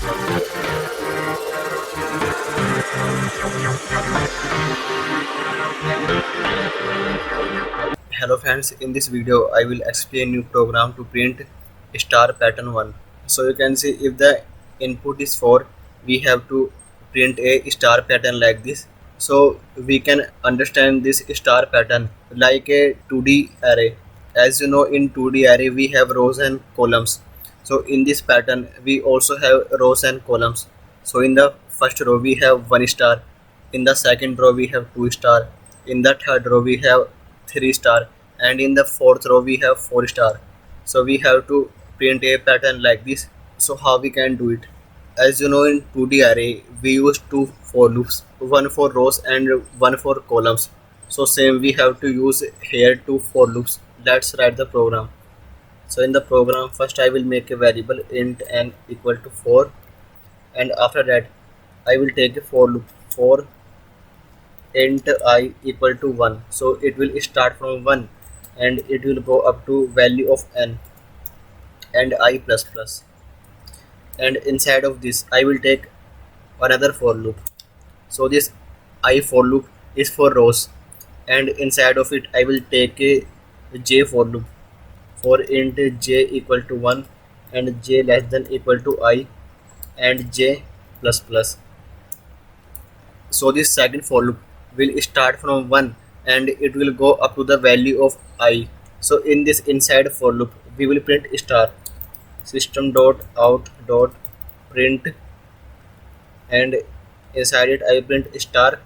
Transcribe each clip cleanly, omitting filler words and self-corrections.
Hello friends, in this video I will explain new program to print star pattern 1. So you can see if the input is 4, we have to print a star pattern like this. So we can understand this star pattern like a 2D array. As you know, in 2D array we have rows and columns. So in this pattern we also have rows and columns. So in the first row we have 1 star, in the second row we have 2 star, in the third row we have 3 star, and in the fourth row we have 4 star. So we have to print a pattern like this. So how we can do it? As you know, in 2D array we use two for loops, one for rows and one for columns. So same we have to use here two for loops. Let's write the program. So in the program, first I will make a variable int n equal to 4, and after that I will take a for loop for int I equal to 1. So it will start from 1 and it will go up to value of n and I plus plus. And inside of this I will take another for loop. So this I for loop is for rows, and inside of it I will take a j for loop for int j equal to 1 and j less than equal to I and j plus plus. So this second for loop will start from 1 and it will go up to the value of I. So in this inside for loop we will print star system dot out dot print, and inside it I will print star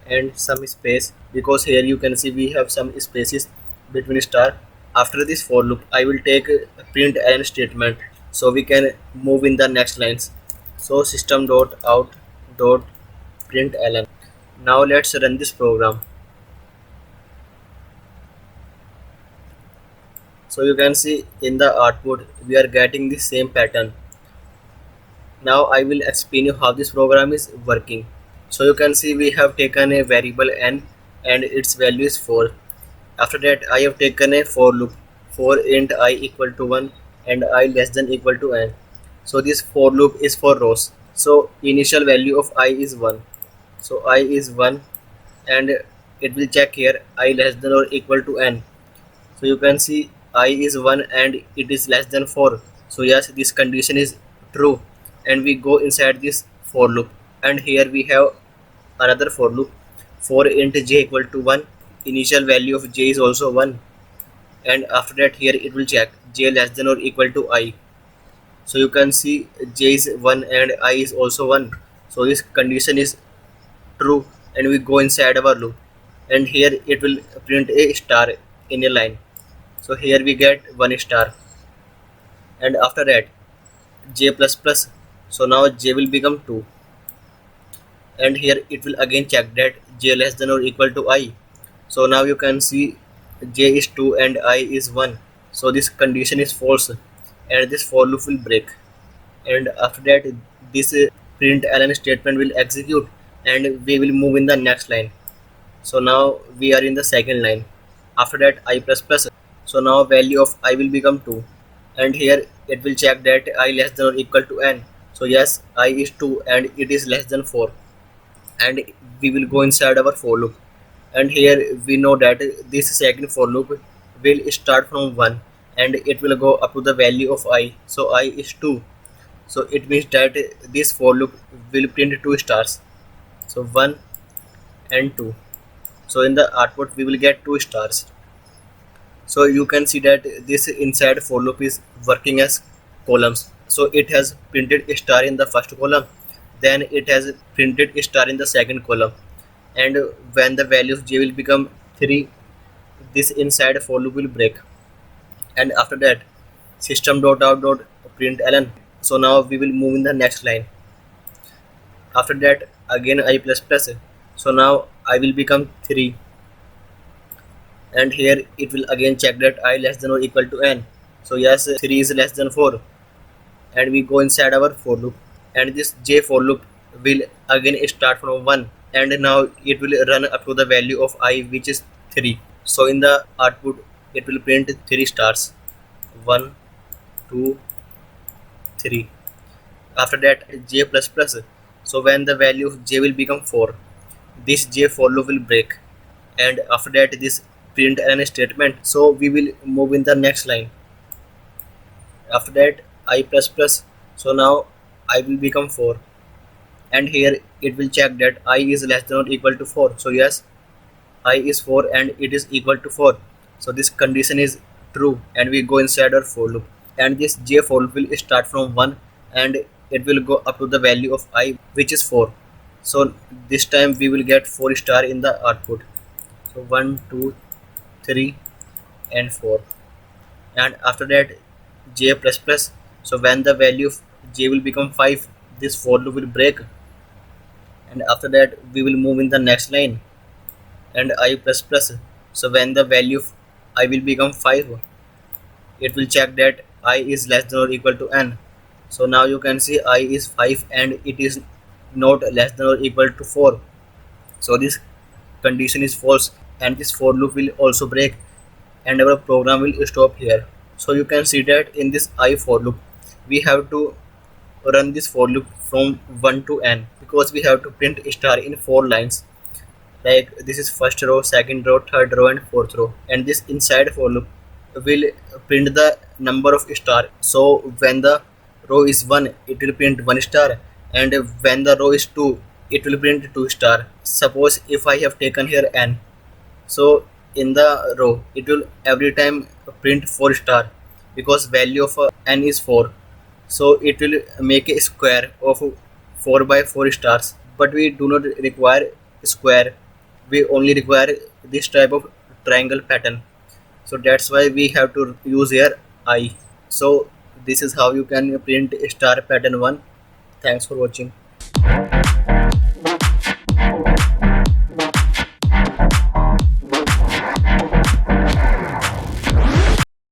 and some space, because here you can see we have some spaces between star. After this for loop I will take a print and statement, so we can move in the next lines. So system dot out dot println. Now let's run this program. So you can see in the output we are getting the same pattern. Now I will explain you how this program is working. So you can see we have taken a variable n and its value is 4. After that I have taken a for loop for int I equal to 1 and I less than equal to n. So this for loop is for rows. So initial value of I is 1. So I is 1 and it will check here I less than or equal to n. So you can see I is 1 and it is less than 4. So yes, this condition is true, and we go inside this for loop, and here we have another for loop for int j equal to 1. Initial value of j is also 1, and after that here it will check j less than or equal to I. So you can see j is 1 and I is also 1. So this condition is true, and we go inside our loop, and here it will print a star in a line. So here we get 1 star, and after that j plus plus. So now j will become 2, and here it will again check that j less than or equal to I. So now you can see j is 2 and I is 1. So this condition is false, and this for loop will break, and after that this print ln statement will execute, and we will move in the next line. So now we are in the second line. After that I plus plus. So now value of I will become 2, and here it will check that I less than or equal to n. So yes, I is 2 and it is less than 4, and we will go inside our for loop, and here we know that this second for loop will start from 1 and it will go up to the value of I. So I is 2. So it means that this for loop will print 2 stars, so 1 and 2. So in the output we will get 2 stars. So you can see that this inside for loop is working as columns. So it has printed a star in the first column, then it has printed a star in the second column, and when the value of j will become 3, this inside for loop will break, and after that system dot out dot println. So now we will move in the next line. After that again I plus plus. So now I will become 3, and here it will again check that I less than or equal to n. So yes, 3 is less than 4, and we go inside our for loop, and this j for loop will again start from 1, and now it will run up to the value of I, which is 3. So in the output it will print 3 stars, 1 2 3. After that j plus plus. So when the value of j will become 4, this j for loop will break, and after that this print ln statement. So we will move in the next line. After that I plus plus. So now I will become 4, and here it will check that I is less than or equal to 4. So yes, I is 4 and it is equal to 4. So this condition is true, and we go inside our for loop, and this j for loop will start from 1 and it will go up to the value of I, which is 4. So this time we will get 4 star in the output. So 1 2 3 and 4, and after that j plus plus. So when the value of j will become 5, this for loop will break, and after that we will move in the next line, and I plus plus. So when the value of I will become 5, it will check that I is less than or equal to n. So now you can see I is 5 and it is not less than or equal to 4. So this condition is false, and this for loop will also break, and our program will stop here. So you can see that in this I for loop we have to run this for loop from 1 to n, because we have to print star in 4 lines. Like this is first row, second row, third row and fourth row, and this inside for loop will print the number of star. So when the row is 1, it will print 1 star, and when the row is 2, it will print 2 star. Suppose if I have taken here n, so in the row it will every time print 4 star, because value of n is 4. So it will make a square of 4 by 4 stars, but we do not require square, we only require this type of triangle pattern. So that's why we have to use here I. So this is how you can print star pattern 1. Thanks for watching.